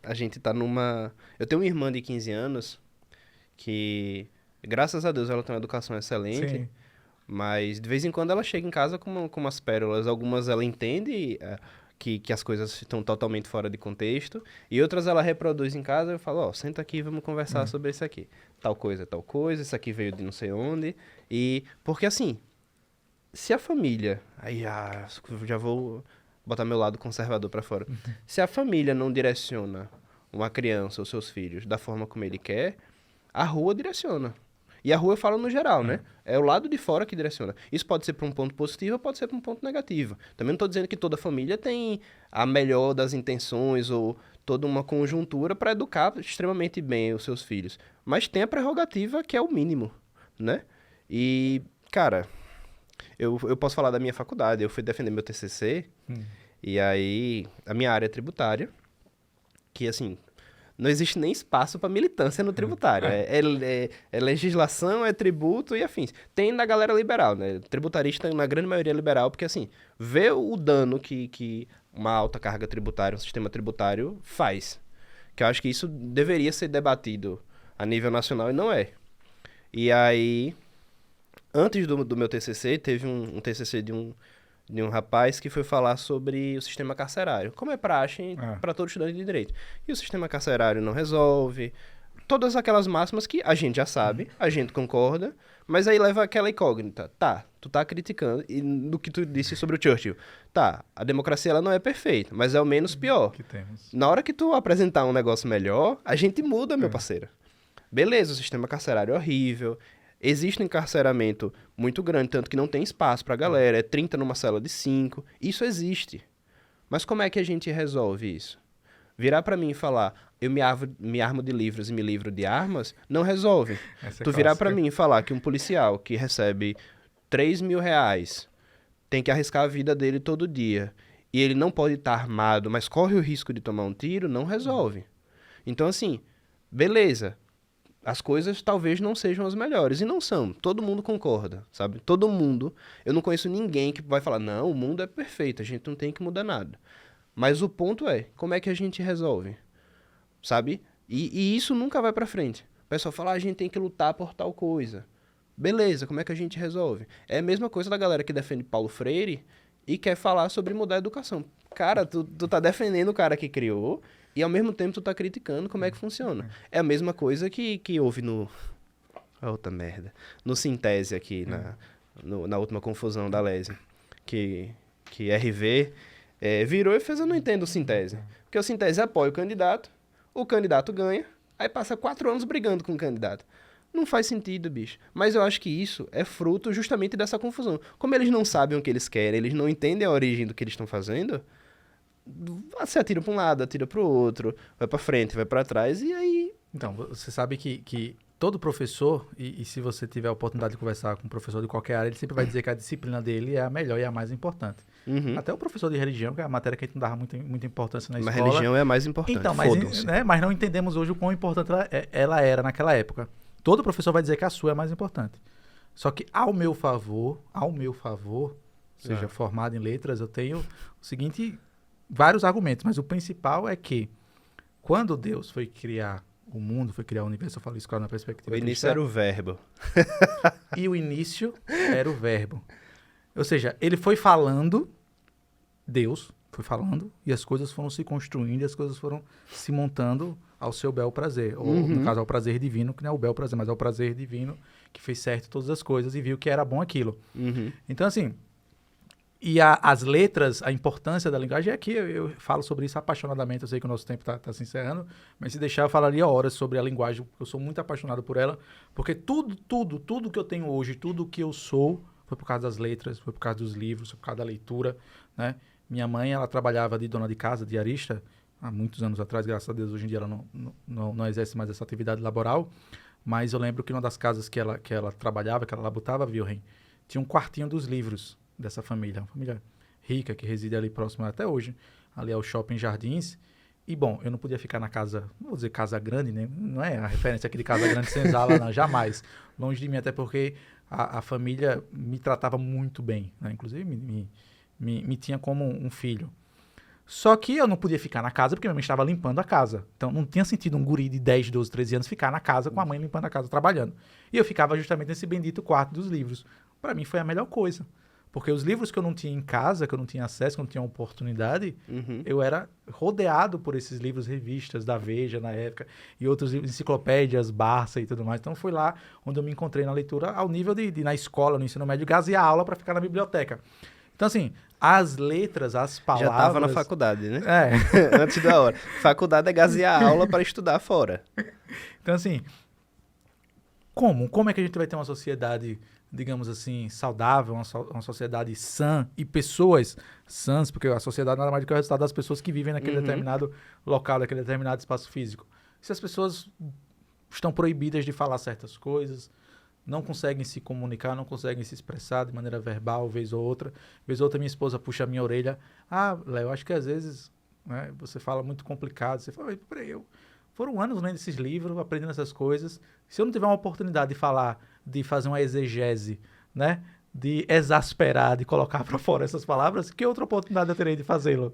a gente tá numa... Eu tenho uma irmã de 15 anos que, graças a Deus, ela tem uma educação excelente, Sim. mas de vez em quando ela chega em casa com umas pérolas. Algumas ela entende que as coisas estão totalmente fora de contexto, e outras ela reproduz em casa e eu falo, ó, senta aqui e vamos conversar É. sobre isso aqui. Tal coisa, isso aqui veio de não sei onde. E, porque assim, se a família... Aí, já vou botar meu lado conservador pra fora. Se a família não direciona uma criança ou seus filhos da forma como ele quer, a rua direciona. E a rua eu falo no geral, né? É. É o lado de fora que direciona. Isso pode ser para um ponto positivo ou pode ser para um ponto negativo. Também não estou dizendo que toda família tem a melhor das intenções ou toda uma conjuntura para educar extremamente bem os seus filhos. Mas tem a prerrogativa que é o mínimo, né? E, cara, eu posso falar da minha faculdade. Eu fui defender meu TCC Hum. e aí a minha área é tributária, que assim, não existe nem espaço para militância no tributário. É. É legislação, é tributo e afins. Tem da galera liberal, né? Tributarista, na grande maioria, é liberal, porque assim, vê o dano que uma alta carga tributária, um sistema tributário faz. Que eu acho que isso deveria ser debatido a nível nacional e não é. E aí, antes do meu TCC, teve um TCC de um rapaz que foi falar sobre o sistema carcerário. Como é praxe É. para todo estudante de direito. E o sistema carcerário não resolve. Todas aquelas máximas que a gente já sabe, a gente concorda, mas aí leva aquela incógnita. Tá, tu tá criticando, e do que tu disse sobre o Churchill. Tá, a democracia ela não é perfeita, mas é o menos pior. Que temos. Na hora que tu apresentar um negócio melhor, a gente muda, meu É. parceiro. Beleza, o sistema carcerário é horrível. Existe um encarceramento muito grande, tanto que não tem espaço pra galera. É 30 numa cela de 5. Isso existe. Mas como é que a gente resolve isso? Virar pra mim e falar, eu me armo de livros e me livro de armas, não resolve. Essa é Tu virar pra clássica. mim e falar que um policial que recebe R$ 3.000 tem que arriscar a vida dele todo dia e ele não pode estar armado, mas corre o risco de tomar um tiro, não resolve. Então, assim, beleza, as coisas talvez não sejam as melhores. E não são. Todo mundo concorda, sabe? Todo mundo. Eu não conheço ninguém que vai falar, não, o mundo é perfeito, a gente não tem que mudar nada. Mas o ponto é, como é que a gente resolve? Sabe? E isso nunca vai pra frente. O pessoal fala, a gente tem que lutar por tal coisa. Beleza, como é que a gente resolve? É a mesma coisa da galera que defende Paulo Freire e quer falar sobre mudar a educação. Cara, tu tá defendendo o cara que criou e ao mesmo tempo tu tá criticando como é que funciona. É a mesma coisa que houve no... Outra merda. No Sintese aqui, na última confusão da Lese. Que RV virou e fez, eu não entendo o Sintese. Porque o Sintese apoia o candidato ganha, aí passa 4 anos brigando com o candidato. Não faz sentido, bicho. Mas eu acho que isso é fruto justamente dessa confusão. Como eles não sabem o que eles querem, eles não entendem a origem do que eles estão fazendo, você atira para um lado, atira para o outro, vai para frente, vai para trás, e aí... Então, você sabe que todo professor, e se você tiver a oportunidade de conversar com um professor de qualquer área, ele sempre vai dizer que a disciplina dele é a melhor e a mais importante. Uhum. Até o professor de religião, que é a matéria que a gente não dava muita importância na Mas escola. religião é a mais importante, Então, fodam-se. mas não entendemos hoje o quão importante ela era naquela época. Todo professor vai dizer que a sua é mais importante. Só que, ao meu favor, seja formado em letras, eu tenho o seguinte, vários argumentos, mas o principal é que quando Deus foi criar o mundo, foi criar o universo, eu falo isso na perspectiva O início cristã, era o verbo. e o início era o verbo. Ou seja, ele foi falando, Deus foi falando, e as coisas foram se construindo, e as coisas foram se montando ao seu bel prazer. Ou, no caso, ao prazer divino, que não é o bel prazer, mas ao prazer divino, que fez certo todas as coisas e viu que era bom aquilo. Uhum. Então, assim, e as letras, a importância da linguagem é que eu falo sobre isso apaixonadamente. Eu sei que o nosso tempo está se encerrando, mas se deixar, eu falaria horas sobre a linguagem, porque eu sou muito apaixonado por ela, porque tudo que eu tenho hoje, tudo que eu sou, foi por causa das letras, foi por causa dos livros, foi por causa da leitura, né? Minha mãe, ela trabalhava de dona de casa, diarista, há muitos anos atrás, graças a Deus, hoje em dia ela não exerce mais essa atividade laboral, mas eu lembro que uma das casas que ela trabalhava, que ela labutava, Wilhelm, tinha um quartinho dos livros dessa família, uma família rica que reside ali próximo até hoje, ali ao Shopping Jardins. E, bom, eu não podia ficar na casa, não vou dizer casa grande, né? Não é a referência aqui de casa grande senzala, não, jamais. Longe de mim, até porque a família me tratava muito bem, né? Inclusive me tinha como um filho. Só que eu não podia ficar na casa porque minha mãe estava limpando a casa. Então não tinha sentido um guri de 10, 12, 13 anos ficar na casa com a mãe limpando a casa, trabalhando. E eu ficava justamente nesse bendito quarto dos livros. Para mim foi a melhor coisa. Porque os livros que eu não tinha em casa, que eu não tinha acesso, que eu não tinha oportunidade, eu era rodeado por esses livros, revistas da Veja na época, e outros livros, enciclopédias, Barça e tudo mais. Então foi lá onde eu me encontrei na leitura, ao nível de na escola, no ensino médio, gazear aula para ficar na biblioteca. Então, assim, as letras, as palavras... Já estava na faculdade, né? É. Antes da hora. Faculdade é gazear aula para estudar fora. Então, assim, como é que a gente vai ter uma sociedade, digamos assim, saudável, uma sociedade sã e pessoas sãs, porque a sociedade nada mais do que o resultado das pessoas que vivem naquele determinado local, naquele determinado espaço físico. Se as pessoas estão proibidas de falar certas coisas, não conseguem se comunicar, não conseguem se expressar de maneira verbal, vez ou outra minha esposa puxa a minha orelha, Léo, acho que às vezes, né, você fala muito complicado, você fala, peraí, foram anos lendo esses livros, aprendendo essas coisas, se eu não tiver uma oportunidade de falar, de fazer uma exegese, né, de exasperar, de colocar para fora essas palavras, que outra oportunidade eu terei de fazê-lo?